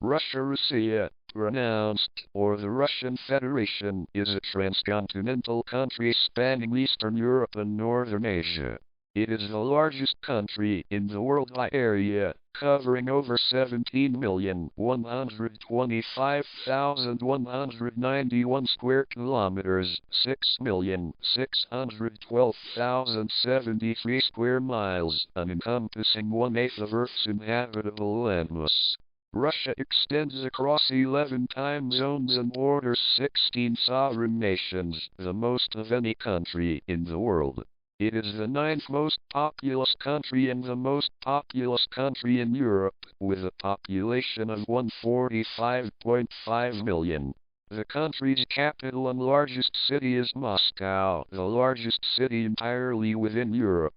Russia, pronounced, or the Russian Federation, is a transcontinental country spanning Eastern Europe and Northern Asia. It is the largest country in the world by area, covering over 17,125,191 square kilometers, 6,612,073 square miles, and encompassing 1/8 of Earth's inhabitable landmass. Russia extends across 11 time zones and borders 16 sovereign nations, the most of any country in the world. It is the ninth most populous country and the most populous country in Europe, with a population of 145.5 million. The country's capital and largest city is Moscow, the largest city entirely within Europe.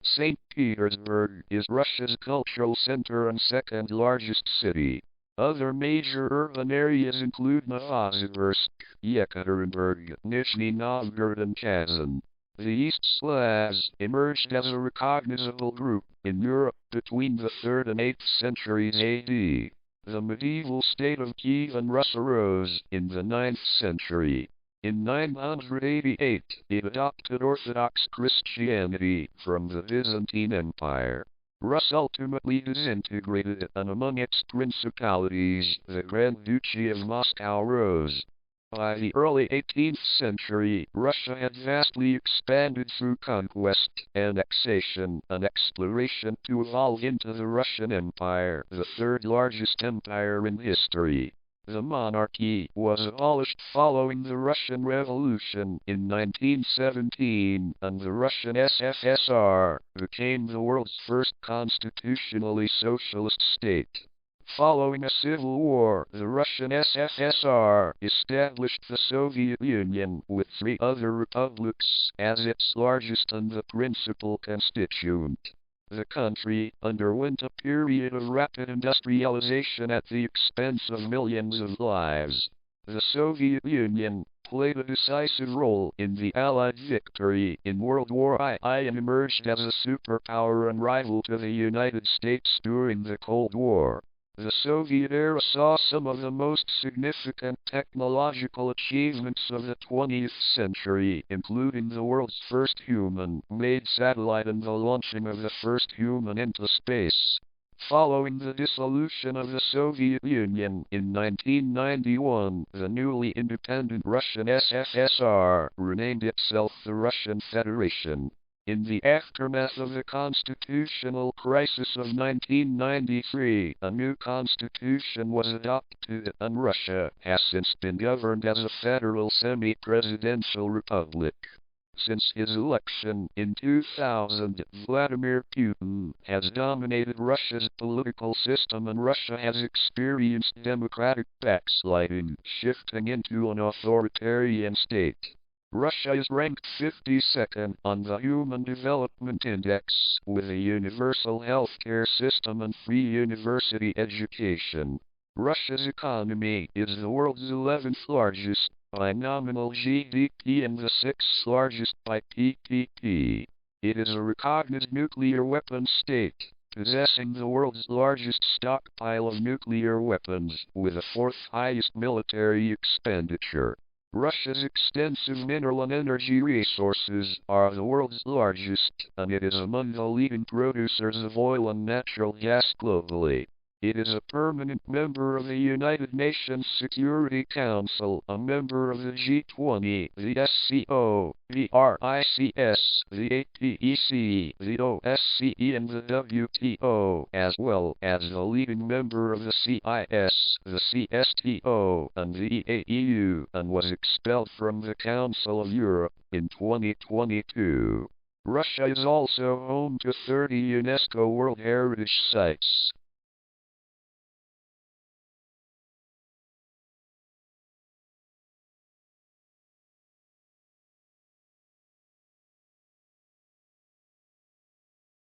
St. Petersburg is Russia's cultural center and second largest city. Other major urban areas include Novosibirsk, Yekaterinburg, Nizhny Novgorod and Kazan. The East Slavs emerged as a recognizable group in Europe between the 3rd and 8th centuries AD. The medieval state of Kievan Rus arose in the 9th century. In 988, it adopted Orthodox Christianity from the Byzantine Empire. Rus ultimately disintegrated and among its principalities, the Grand Duchy of Moscow rose. By the early 18th century, Russia had vastly expanded through conquest, annexation, and exploration to evolve into the Russian Empire, the third largest empire in history. The monarchy was abolished following the Russian Revolution in 1917, and the Russian SFSR became the world's first constitutionally socialist state. Following a civil war, the Russian SFSR established the Soviet Union with 3 other republics as its largest and the principal constituent. The country underwent a period of rapid industrialization at the expense of millions of lives. The Soviet Union played a decisive role in the Allied victory in World War I and emerged as a superpower and rival to the United States during the Cold War. The Soviet era saw some of the most significant technological achievements of the 20th century, including the world's first human-made satellite and the launching of the first human into space. Following the dissolution of the Soviet Union in 1991, the newly independent Russian SFSR renamed itself the Russian Federation. In the aftermath of the constitutional crisis of 1993, a new constitution was adopted, and Russia has since been governed as a federal semi-presidential republic. Since his election in 2000, Vladimir Putin has dominated Russia's political system, and Russia has experienced democratic backsliding, shifting into an authoritarian state. Russia is ranked 52nd on the Human Development Index, with a universal healthcare system and free university education. Russia's economy is the world's 11th largest by nominal GDP and the 6th largest by PPP. It is a recognized nuclear weapons state, possessing the world's largest stockpile of nuclear weapons, with the 4th highest military expenditure. Russia's extensive mineral and energy resources are the world's largest, and it is among the leading producers of oil and natural gas globally. It is a permanent member of the United Nations Security Council, a member of the G20, the SCO, the RICS, the APEC, the OSCE and the WTO, as well as the leading member of the CIS, the CSTO, and the EAEU, and was expelled from the Council of Europe in 2022. Russia is also home to 30 UNESCO World Heritage Sites,